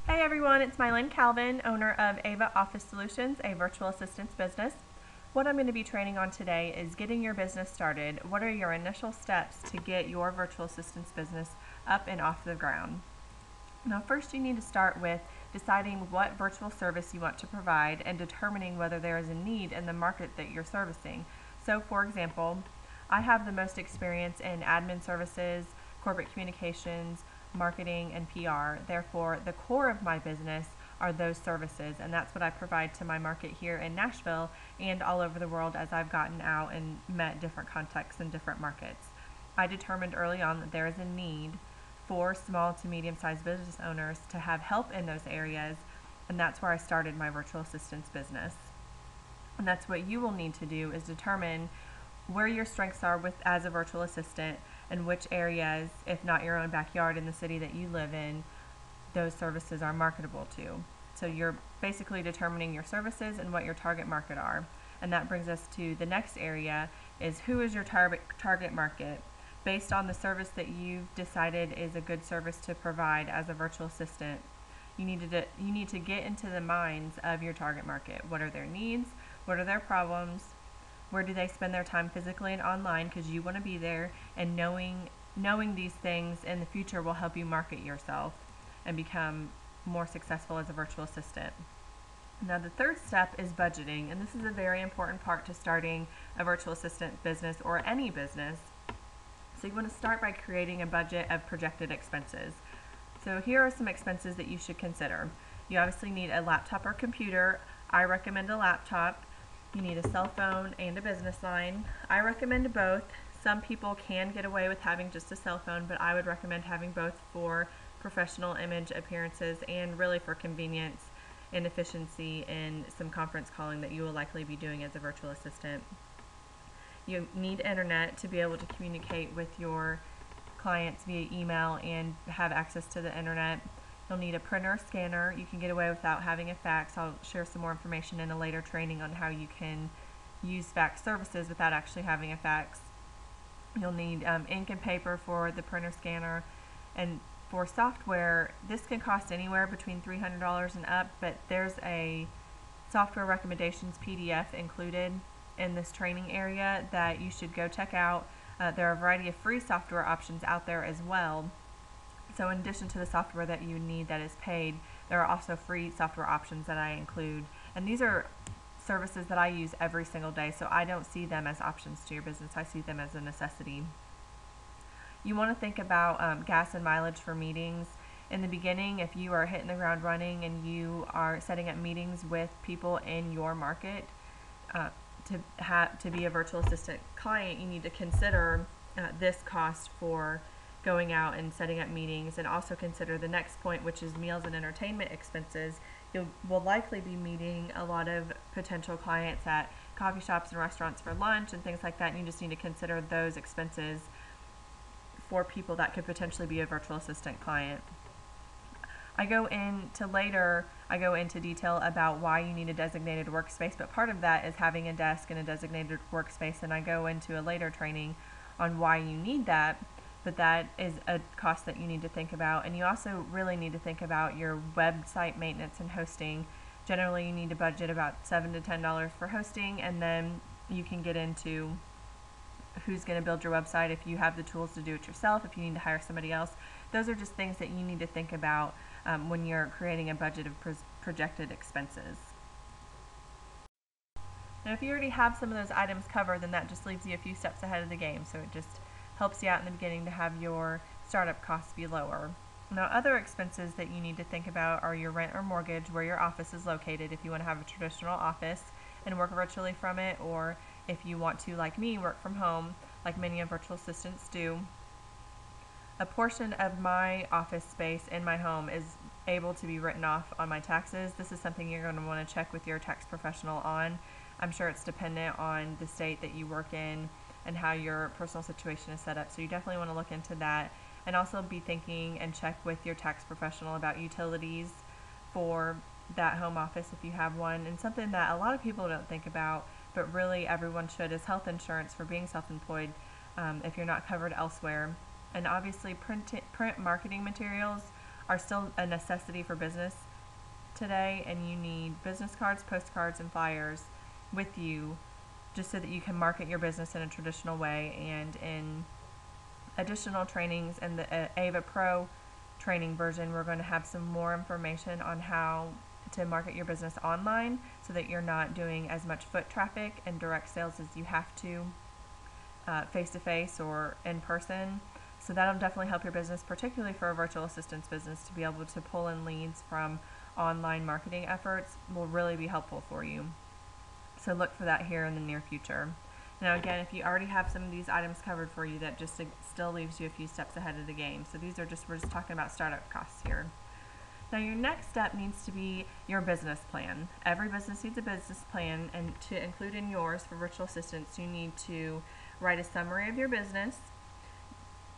Hey everyone, it's Mylene Calvin, owner of Ava Office Solutions, a virtual assistance business. What I'm going to be training on today is getting your business started. What are your initial steps to get your virtual assistance business up and off the ground? Now, first you need to start with deciding what virtual service you want to provide and determining whether there is a need in the market that you're servicing. So, for example, I have the most experience in admin services, corporate communications, marketing, and PR. Therefore, the core of my business are those services, and that's what I provide to my market here in Nashville and all over the world as I've gotten out and met different contexts in different markets. I determined early on that there is a need for small to medium-sized business owners to have help in those areas, and that's where I started my virtual assistance business. And that's what you will need to do, is determine where your strengths are as a virtual assistant and which areas, if not your own backyard in the city that you live in, those services are marketable to. So you're basically determining your services and what your target market are. And that brings us to the next area, is who is your target market? Based on the service that you've decided is a good service to provide as a virtual assistant, you need to get into the minds of your target market. What are their needs? What are their problems? Where do they spend their time physically and online, because you want to be there, and knowing these things in the future will help you market yourself and become more successful as a virtual assistant. Now, the third step is budgeting, and this is a very important part to starting a virtual assistant business or any business. So you want to start by creating a budget of projected expenses. So here are some expenses that you should consider. You obviously need a laptop or computer. I recommend a laptop. You need a cell phone and a business line. I recommend both. Some people can get away with having just a cell phone, but I would recommend having both for professional image appearances and really for convenience and efficiency in some conference calling that you will likely be doing as a virtual assistant. You need internet to be able to communicate with your clients via email and have access to the internet. You'll need a printer, scanner. You can get away without having a fax. I'll share some more information in a later training on how you can use fax services without actually having a fax. You'll need ink and paper for the printer, scanner, and for software, this can cost anywhere between $300 and up, but there's a software recommendations PDF included in this training area that you should go check out. There are a variety of free software options out there as well. So in addition to the software that you need that is paid, there are also free software options that I include. And these are services that I use every single day, so I don't see them as options to your business. I see them as a necessity. You want to think about gas and mileage for meetings. In the beginning, if you are hitting the ground running and you are setting up meetings with people in your market, to be a virtual assistant client, you need to consider this cost for going out and setting up meetings, and also consider the next point, which is meals and entertainment expenses. You will likely be meeting a lot of potential clients at coffee shops and restaurants for lunch and things like that, and you just need to consider those expenses for people that could potentially be a virtual assistant client. I go into detail about why you need a designated workspace, but part of that is having a desk and a designated workspace, and I go into a later training on why you need that, but that is a cost that you need to think about. And you also really need to think about your website maintenance and hosting. Generally, you need to budget about $7 to $10 for hosting, and then you can get into who's going to build your website, if you have the tools to do it yourself, if you need to hire somebody else. Those are just things that you need to think about when you're creating a budget of projected expenses. Now, if you already have some of those items covered, then that just leaves you a few steps ahead of the game, so it just helps you out in the beginning to have your startup costs be lower. Now, other expenses that you need to think about are your rent or mortgage, where your office is located, if you want to have a traditional office and work virtually from it, or if you want to, like me, work from home, like many of virtual assistants do. A portion of my office space in my home is able to be written off on my taxes. This is something you're going to want to check with your tax professional on. I'm sure it's dependent on the state that you work in and how your personal situation is set up, so you definitely want to look into that, and also be thinking and check with your tax professional about utilities for that home office if you have one. And something that a lot of people don't think about, but really everyone should, is health insurance for being self-employed if you're not covered elsewhere. And obviously print marketing materials are still a necessity for business today, and you need business cards, postcards, and flyers with you just so that you can market your business in a traditional way. And in additional trainings in the Ava Pro training version, we're going to have some more information on how to market your business online so that you're not doing as much foot traffic and direct sales as you have to face-to-face or in person. So that'll definitely help your business, particularly for a virtual assistance business, to be able to pull in leads from online marketing efforts will really be helpful for you. So look for that here in the near future. Now again, if you already have some of these items covered for you, that just still leaves you a few steps ahead of the game. So these are we're just talking about startup costs here. Now your next step needs to be your business plan. Every business needs a business plan, and to include in yours for virtual assistants, you need to write a summary of your business,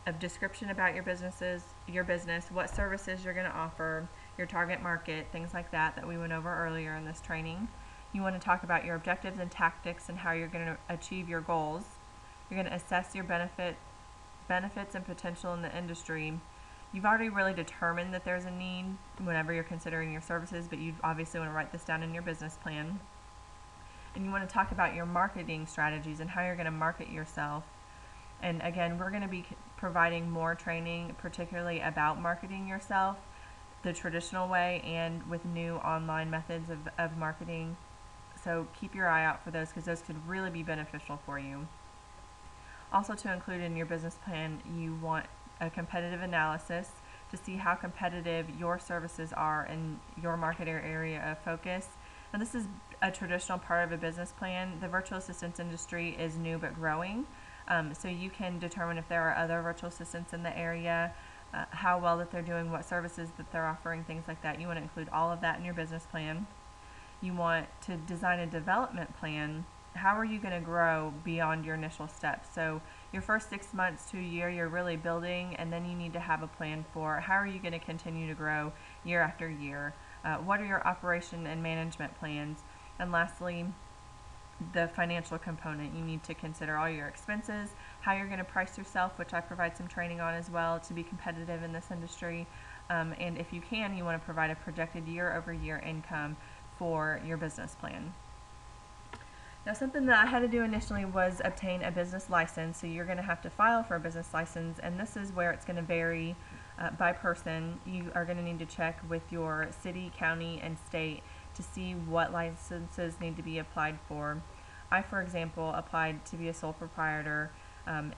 a description about your business, what services you're going to offer, your target market, things like that we went over earlier in this training. You want to talk about your objectives and tactics and how you're going to achieve your goals. You're going to assess your benefits and potential in the industry. You've already really determined that there's a need whenever you're considering your services, but you obviously want to write this down in your business plan. And you want to talk about your marketing strategies and how you're going to market yourself. And again, we're going to be providing more training, particularly about marketing yourself the traditional way and with new online methods of marketing. So keep your eye out for those, because those could really be beneficial for you. Also, to include in your business plan, you want a competitive analysis to see how competitive your services are in your market area of focus. Now, this is a traditional part of a business plan. The virtual assistance industry is new but growing, so you can determine if there are other virtual assistants in the area, how well that they're doing, what services that they're offering, things like that. You want to include all of that in your business plan. You want to design a development plan. How are you going to grow beyond your initial steps? So your first 6 months to a year, you're really building, and then you need to have a plan for how are you going to continue to grow year after year. What are your operation and management plans? And lastly, the financial component. You need to consider all your expenses, how you're going to price yourself, which I provide some training on as well, to be competitive in this industry. And if you can, you want to provide a projected year-over-year income for your business plan. Now, something that I had to do initially was obtain a business license. So you're going to have to file for a business license, and this is where it's going to vary by person. You are going to need to check with your city, county, and state to see what licenses need to be applied for. I, for example, applied to be a sole proprietor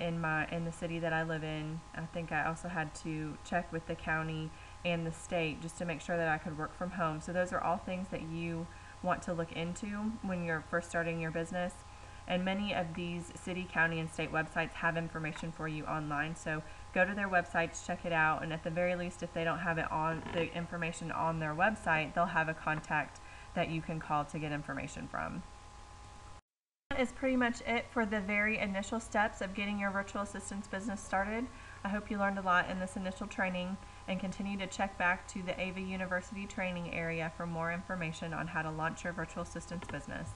in the city that I live in. I think I also had to check with the county and the state just to make sure that I could work from home. So those are all things that you want to look into when you're first starting your business. And many of these city, county, and state websites have information for you online. So go to their websites, check it out, and at the very least, if they don't have it on the information on their website, they'll have a contact that you can call to get information from. That is pretty much it for the very initial steps of getting your virtual assistance business started. I hope you learned a lot in this initial training, and continue to check back to the Ava University training area for more information on how to launch your virtual assistance business.